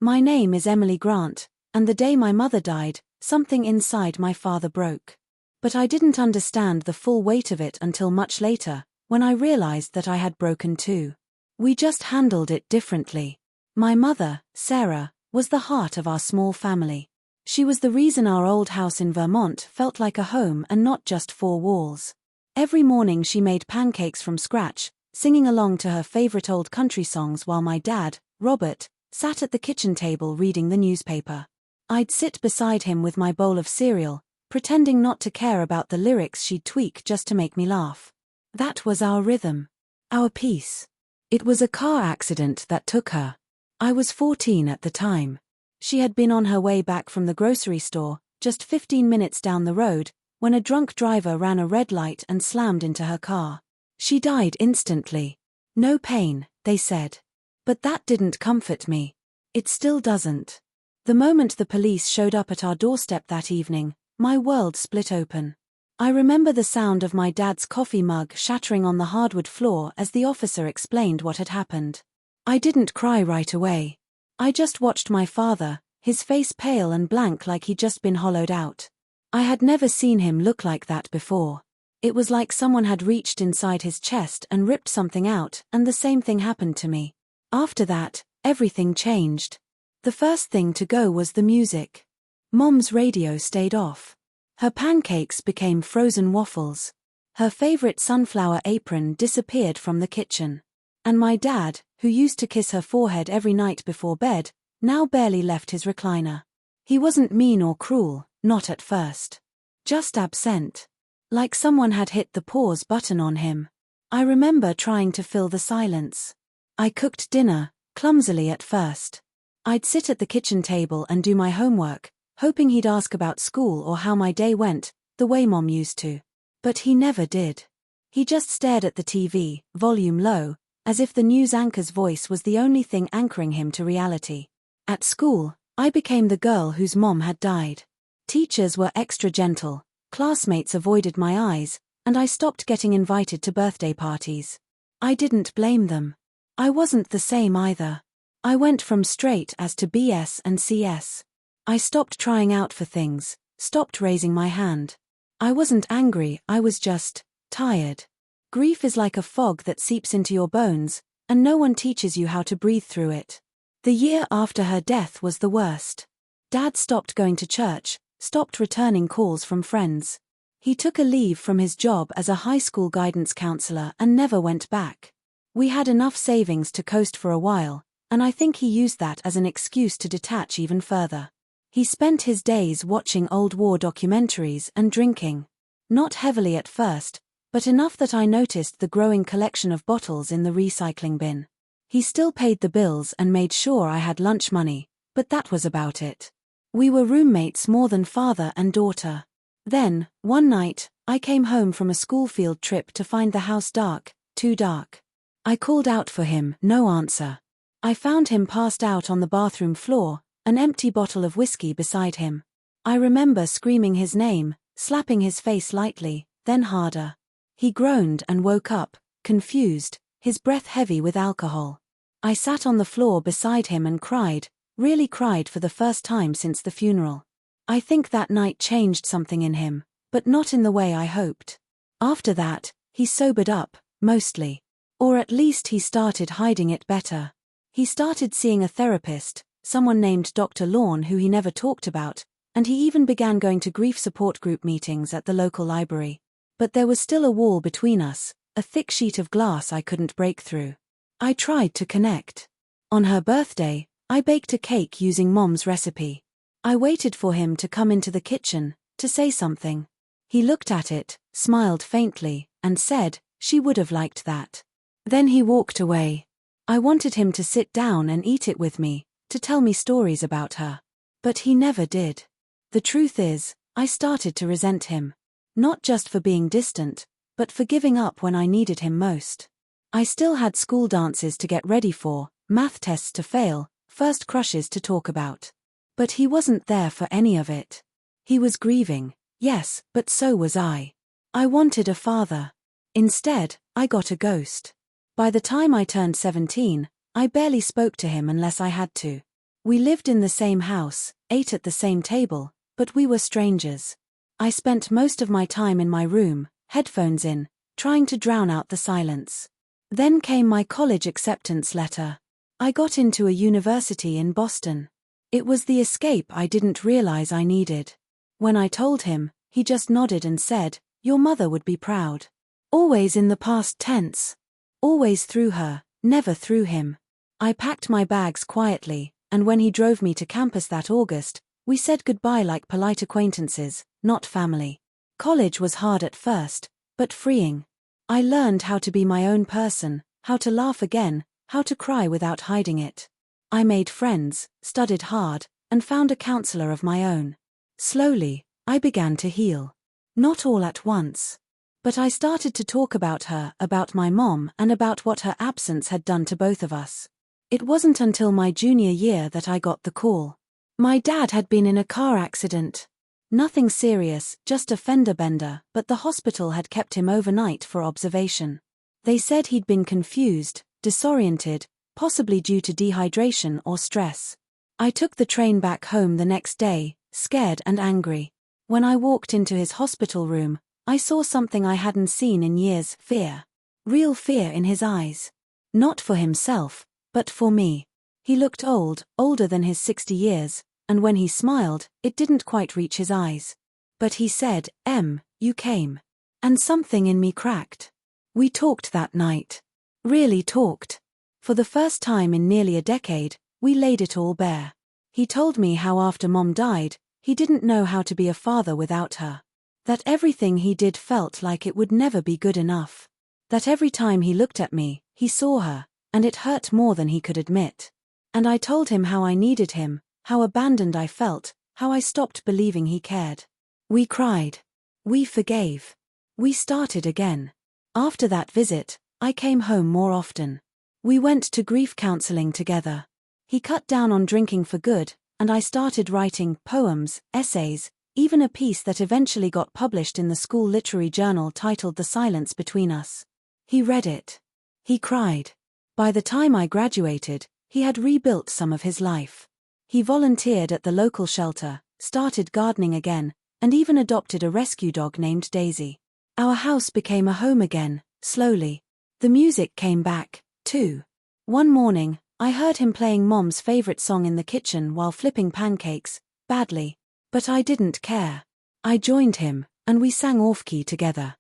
My name is Emily Grant, and the day my mother died, something inside my father broke. But I didn't understand the full weight of it until much later, when I realized that I had broken too. We just handled it differently. My mother, Sarah, was the heart of our small family. She was the reason our old house in Vermont felt like a home and not just four walls. Every morning she made pancakes from scratch, singing along to her favorite old country songs while my dad, Robert, sat at the kitchen table reading the newspaper. I'd sit beside him with my bowl of cereal, pretending not to care about the lyrics she'd tweak just to make me laugh. That was our rhythm. Our peace. It was a car accident that took her. I was 14 at the time. She had been on her way back from the grocery store, just 15 minutes down the road, when a drunk driver ran a red light and slammed into her car. She died instantly. No pain, they said. But that didn't comfort me. It still doesn't. The moment the police showed up at our doorstep that evening, my world split open. I remember the sound of my dad's coffee mug shattering on the hardwood floor as the officer explained what had happened. I didn't cry right away. I just watched my father, his face pale and blank like he'd just been hollowed out. I had never seen him look like that before. It was like someone had reached inside his chest and ripped something out, and the same thing happened to me. After that, everything changed. The first thing to go was the music. Mom's radio stayed off. Her pancakes became frozen waffles. Her favorite sunflower apron disappeared from the kitchen. And my dad, who used to kiss her forehead every night before bed, now barely left his recliner. He wasn't mean or cruel, not at first. Just absent. Like someone had hit the pause button on him. I remember trying to fill the silence. I cooked dinner, clumsily at first. I'd sit at the kitchen table and do my homework, hoping he'd ask about school or how my day went, the way Mom used to. But he never did. He just stared at the TV, volume low, as if the news anchor's voice was the only thing anchoring him to reality. At school, I became the girl whose mom had died. Teachers were extra gentle, classmates avoided my eyes, and I stopped getting invited to birthday parties. I didn't blame them. I wasn't the same either. I went from straight A's to BS and CS. I stopped trying out for things, stopped raising my hand. I wasn't angry, I was just tired. Grief is like a fog that seeps into your bones, and no one teaches you how to breathe through it. The year after her death was the worst. Dad stopped going to church, stopped returning calls from friends. He took a leave from his job as a high school guidance counselor and never went back. We had enough savings to coast for a while, and I think he used that as an excuse to detach even further. He spent his days watching old war documentaries and drinking. Not heavily at first, but enough that I noticed the growing collection of bottles in the recycling bin. He still paid the bills and made sure I had lunch money, but that was about it. We were roommates more than father and daughter. Then, one night, I came home from a school field trip to find the house dark, too dark. I called out for him, no answer. I found him passed out on the bathroom floor, an empty bottle of whiskey beside him. I remember screaming his name, slapping his face lightly, then harder. He groaned and woke up, confused, his breath heavy with alcohol. I sat on the floor beside him and cried, really cried for the first time since the funeral. I think that night changed something in him, but not in the way I hoped. After that, he sobered up, mostly. Or at least he started hiding it better. He started seeing a therapist, someone named Dr. Lorne who he never talked about, and he even began going to grief support group meetings at the local library. But there was still a wall between us, a thick sheet of glass I couldn't break through. I tried to connect. On her birthday, I baked a cake using Mom's recipe. I waited for him to come into the kitchen, to say something. He looked at it, smiled faintly, and said, she would have liked that. Then he walked away. I wanted him to sit down and eat it with me, to tell me stories about her. But he never did. The truth is, I started to resent him. Not just for being distant, but for giving up when I needed him most. I still had school dances to get ready for, math tests to fail, first crushes to talk about. But he wasn't there for any of it. He was grieving, yes, but so was I. I wanted a father. Instead, I got a ghost. By the time I turned 17, I barely spoke to him unless I had to. We lived in the same house, ate at the same table, but we were strangers. I spent most of my time in my room, headphones in, trying to drown out the silence. Then came my college acceptance letter. I got into a university in Boston. It was the escape I didn't realize I needed. When I told him, he just nodded and said, "Your mother would be proud." Always in the past tense. Always through her, never through him. I packed my bags quietly, and when he drove me to campus that August, we said goodbye like polite acquaintances, not family. College was hard at first, but freeing. I learned how to be my own person, how to laugh again, how to cry without hiding it. I made friends, studied hard, and found a counselor of my own. Slowly, I began to heal. Not all at once. But I started to talk about her, about my mom, and about what her absence had done to both of us. It wasn't until my junior year that I got the call. My dad had been in a car accident. Nothing serious, just a fender bender, but the hospital had kept him overnight for observation. They said he'd been confused, disoriented, possibly due to dehydration or stress. I took the train back home the next day, scared and angry. When I walked into his hospital room, I saw something I hadn't seen in years: fear. Real fear in his eyes. Not for himself, but for me. He looked old, older than his 60 years, and when he smiled, it didn't quite reach his eyes. But he said, "You came." And something in me cracked. We talked that night. Really talked. For the first time in nearly a decade, we laid it all bare. He told me how after Mom died, he didn't know how to be a father without her. That everything he did felt like it would never be good enough. That every time he looked at me, he saw her, and it hurt more than he could admit. And I told him how I needed him, how abandoned I felt, how I stopped believing he cared. We cried. We forgave. We started again. After that visit, I came home more often. We went to grief counseling together. He cut down on drinking for good, and I started writing poems, essays, even a piece that eventually got published in the school literary journal titled The Silence Between Us. He read it. He cried. By the time I graduated, he had rebuilt some of his life. He volunteered at the local shelter, started gardening again, and even adopted a rescue dog named Daisy. Our house became a home again, slowly. The music came back, too. One morning, I heard him playing Mom's favorite song in the kitchen while flipping pancakes, badly. But I didn't care. I joined him, and we sang off-key together.